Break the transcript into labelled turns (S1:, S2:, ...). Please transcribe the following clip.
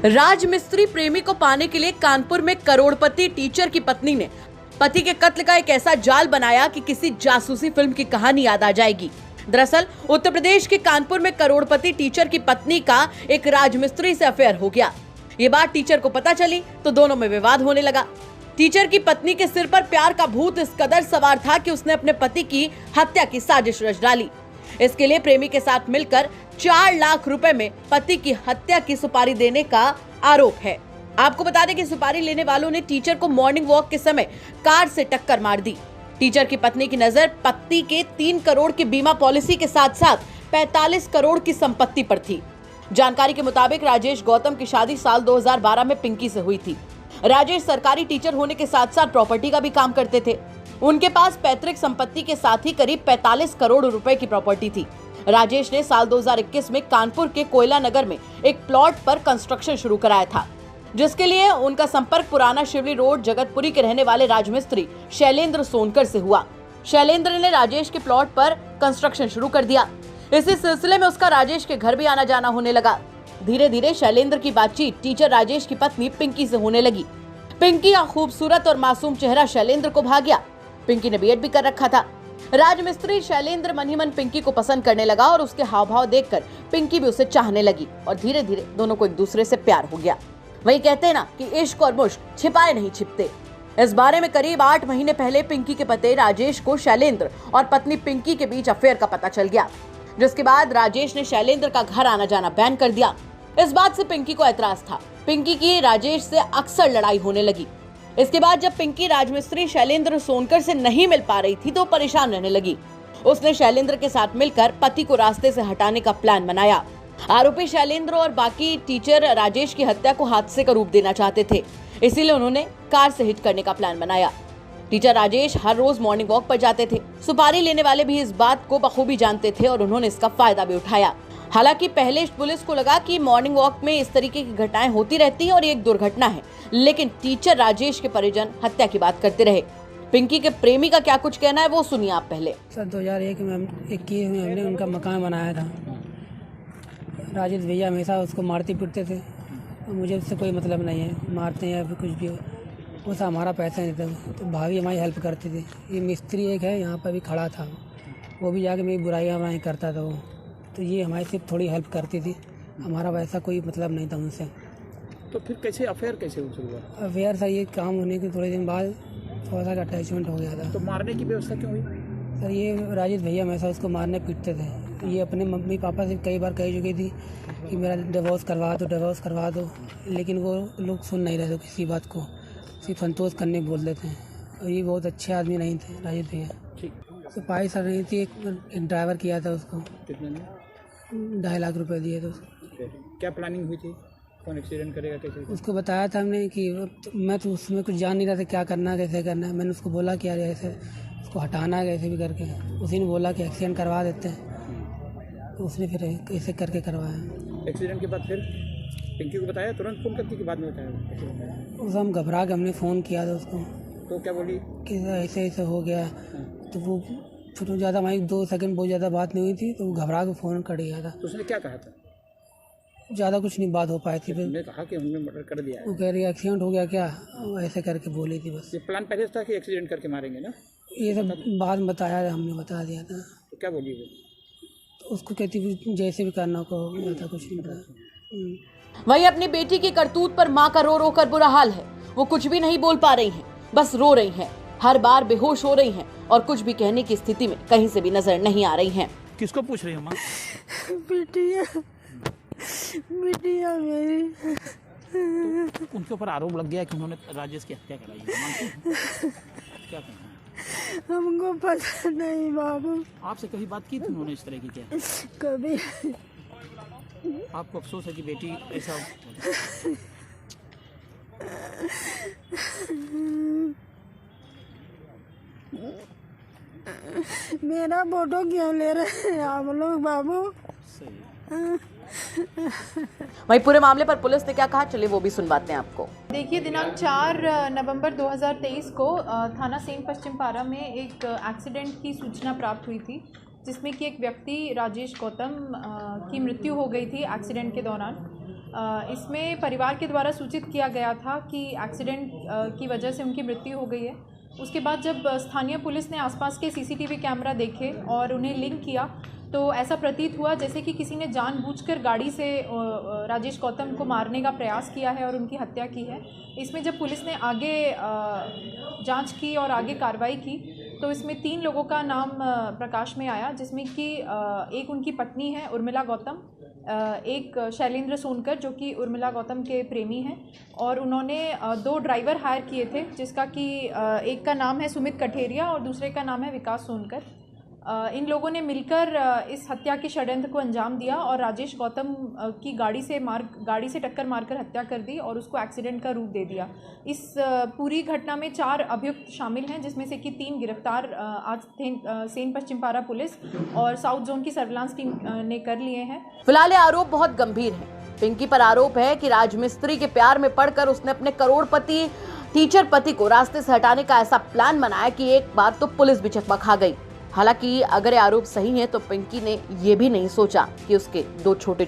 S1: राजमिस्त्री प्रेमी को पाने के लिए कानपुर में करोड़पति टीचर की पत्नी ने पति के कत्ल का एक ऐसा जाल बनाया कि किसी जासूसी फिल्म की कहानी याद आ जाएगी। दरअसल उत्तर प्रदेश के कानपुर में करोड़पति टीचर की पत्नी का एक राजमिस्त्री से अफेयर हो गया। ये बात टीचर को पता चली तो दोनों में विवाद होने लगा। टीचर की पत्नी के सिर पर प्यार का भूत इस कदर सवार था कि उसने अपने पति की हत्या की साजिश रच डाली। इसके लिए प्रेमी के साथ मिलकर 4 लाख रुपए में पति की हत्या की सुपारी देने का आरोप है। आपको बता दें कि सुपारी लेने वालों ने टीचर को मॉर्निंग वॉक के समय कार से टक्कर मार दी। टीचर की पत्नी की नजर पति के 3 करोड़ की बीमा पॉलिसी के साथ साथ 45 करोड़ की संपत्ति पर थी। जानकारी के मुताबिक राजेश गौतम की शादी साल 2012 में पिंकी से हुई थी। राजेश सरकारी टीचर होने के साथ साथ प्रॉपर्टी का भी काम करते थे। उनके पास पैतृक संपत्ति के साथ ही करीब 45 करोड़ रुपए की प्रॉपर्टी थी। राजेश ने साल 2021 में कानपुर के कोयला नगर में एक प्लॉट पर कंस्ट्रक्शन शुरू कराया था, जिसके लिए उनका संपर्क पुराना शिवली रोड जगतपुरी के रहने वाले राजमिस्त्री शैलेंद्र सोनकर से हुआ। शैलेंद्र ने राजेश के प्लॉट पर कंस्ट्रक्शन शुरू कर दिया। इसी सिलसिले में उसका राजेश के घर भी आना जाना होने लगा। धीरे धीरे शैलेंद्र की बातचीत टीचर राजेश की पत्नी पिंकी से होने लगी। पिंकी का खूबसूरत और मासूम चेहरा शैलेंद्र को भा गया। पिंकी ने बीएड भी कर रखा था। राजमिस्त्री शैलेंद्र मन ही मन पिंकी को पसंद करने लगा और उसके हाव भाव देखकर पिंकी भी उसे चाहने लगी और धीरे धीरे दोनों को एक दूसरे से प्यार हो गया। वही कहते हैं ना कि इश्क और मुश्क छिपाए नहीं छिपते। इस बारे में करीब 8 महीने पहले पिंकी के पति राजेश को शैलेंद्र और पत्नी पिंकी के बीच अफेयर का पता चल गया, जिसके बाद राजेश ने शैलेंद्र का घर आना जाना बैन कर दिया। इस बात से पिंकी को ऐतराज था। पिंकी की राजेश से अक्सर लड़ाई होने लगी। इसके बाद जब पिंकी राजमिस्त्री शैलेंद्र सोनकर से नहीं मिल पा रही थी तो परेशान रहने लगी। उसने शैलेंद्र के साथ मिलकर पति को रास्ते से हटाने का प्लान बनाया। आरोपी शैलेंद्र और बाकी टीचर राजेश की हत्या को हादसे का रूप देना चाहते थे, इसीलिए उन्होंने कार से हिट करने का प्लान बनाया। टीचर राजेश हर रोज मॉर्निंग वॉक पर जाते थे। सुपारी लेने वाले भी इस बात को बखूबी जानते थे और उन्होंने इसका फायदा भी उठाया। हालांकि पहले पुलिस को लगा कि मॉर्निंग वॉक में इस तरीके की घटनाएं होती रहती हैं और ये एक दुर्घटना है, लेकिन टीचर राजेश के परिजन हत्या की बात करते रहे। पिंकी के प्रेमी का क्या कुछ कहना है वो सुनिए आप पहले।
S2: सर 2001 में हमने उनका मकान बनाया था। राजेश भैया हमेशा उसको मारते पीटते थे। मुझे उससे कोई मतलब नहीं है, मारते हैं या फिर कुछ भी हो, वो सब हमारा पैसा नहीं था। तो भाभी हमारी हेल्प करती थी। ये मिस्त्री एक है यहाँ पर भी खड़ा था, वो भी जाके मेरी बुराई करता था वो, तो ये हमारी सिर्फ थोड़ी हेल्प करती थी। हमारा वैसा कोई मतलब नहीं था उनसे।
S3: तो फिर कैसे अफेयर कैसे हुआ?
S2: अफेयर सर ये काम होने के थोड़े दिन बाद थोड़ा सा अटैचमेंट हो गया था।
S3: तो मारने की व्यवस्था क्यों हुई?
S2: सर ये राजेश भैया हमेशा उसको मारने पीटते थे। ये अपने मम्मी पापा से कई बार कह चुकी थी कि मेरा डिवोर्स करवा दो, लेकिन वो लोग सुन नहीं रहे थे किसी बात को, सिर्फ संतोष करने बोल देते हैं। और ये बहुत अच्छे आदमी नहीं थे राजेश भैया। सिपाही सर नहीं थी, एक ड्राइवर किया था उसको।
S3: कितने में?
S2: 2.5 लाख रुपए दिए थे उसको।
S3: क्या प्लानिंग हुई थी? कौन एक्सीडेंट करेगा कैसे?
S2: उसको बताया था हमने कि मैं तो उसमें कुछ जान नहीं रहा था क्या करना कैसे करना है। मैंने उसको बोला कि यार ऐसे उसको हटाना है कैसे भी करके। उसी ने बोला कि एक्सीडेंट करवा देते हैं, तो उसने फिर कैसे करके करवाया।
S3: एक्सीडेंट के बाद फिर पिंकी को बताया? तुरंत फ़ोन करके के बाद में बताया?
S2: उस हम घबरा के हमने फ़ोन किया था उसको।
S3: तो क्या बोली?
S2: कि ऐसे ऐसे हो गया। तो वो फिर ज़्यादा हमारी 2 सेकंड बहुत ज़्यादा बात नहीं हुई थी, तो वो घबरा के फ़ोन कर दिया था।
S3: तो उसने क्या कहा था?
S2: ज़्यादा कुछ नहीं बात हो पाई थी। फिर
S3: उसने कहा कि हमने मर्डर कर दिया है।
S2: वो कह रही एक्सीडेंट हो गया क्या, वो ऐसे करके बोली थी बस।
S3: ये प्लान पहले था कि एक्सीडेंट करके मारेंगे ना?
S2: ये सब बाद में बताया, हमने बता दिया था।
S3: तो क्या बोली वो?
S2: तो उसको कहती भी जैसे भी करना को था, कुछ नहीं पता।
S1: वहीं अपनी बेटी की करतूत पर मां का रो रो कर बुरा हाल है। वो कुछ भी नहीं बोल पा रही हैं, बस रो रही हैं, हर बार बेहोश हो रही हैं और कुछ भी कहने की स्थिति में कहीं से भी नजर नहीं आ रही हैं।
S3: किसको पूछ रही हो माँ?
S4: बिटिया मेरी।
S3: तो उनके ऊपर आरोप लग गया कि उन्होंने राजेश की हत्या कराई है। क्या कहना है?
S4: हमको पता नहीं बाबू।
S3: आपसे कभी बात की थी उन्होंने इस तरह की? क्या
S4: कभी?
S3: आपको अफसोस है कि बेटी ऐसा?
S4: मेरा फोटो क्यों ले रहे हैं आप लोग बाबू?
S3: सही।
S1: वहीं पूरे मामले पर पुलिस ने क्या कहा, चलिए वो भी सुनवाते हैं आपको।
S5: देखिए, दिनांक 4 नवंबर 2023 को थाना सेंट पश्चिम पारा में एक एक्सीडेंट की सूचना प्राप्त हुई थी, जिसमें कि एक व्यक्ति राजेश गौतम की मृत्यु हो गई थी एक्सीडेंट के दौरान। इसमें परिवार के द्वारा सूचित किया गया था कि एक्सीडेंट की वजह से उनकी मृत्यु हो गई है। उसके बाद जब स्थानीय पुलिस ने आसपास के सीसीटीवी कैमरा देखे और उन्हें लिंक किया तो ऐसा प्रतीत हुआ जैसे कि किसी ने जानबूझकर गाड़ी से राजेश गौतम को मारने का प्रयास किया है और उनकी हत्या की है। इसमें जब पुलिस ने आगे जांच की और आगे कार्रवाई की तो इसमें 3 लोगों का नाम प्रकाश में आया, जिसमें कि एक उनकी पत्नी है उर्मिला गौतम, एक शैलेंद्र सोनकर जो कि उर्मिला गौतम के प्रेमी हैं, और उन्होंने 2 ड्राइवर हायर किए थे, जिसका कि एक का नाम है सुमित कठेरिया और दूसरे का नाम है विकास सोनकर। इन लोगों ने मिलकर इस हत्या के षड्यंत्र को अंजाम दिया और राजेश गौतम की गाड़ी से टक्कर मारकर हत्या कर दी और उसको एक्सीडेंट का रूप दे दिया। इस पूरी घटना में 4 अभियुक्त शामिल हैं, जिसमें से कि 3 गिरफ्तार आज सेन पश्चिम पारा पुलिस और साउथ जोन की सर्विलांस टीम ने कर लिए हैं।
S1: फिलहाल ये आरोप बहुत गंभीर है। पिंकी पर आरोप है कि राजमिस्त्री के प्यार में पड़कर उसने अपने करोड़पति टीचर पति को रास्ते से हटाने का ऐसा प्लान बनाया कि एक बार तो पुलिस भी चकमा खा गई। हालांकि अगर ये आरोप सही है तो पिंकी ने ये भी नहीं सोचा कि उसके 2 छोटे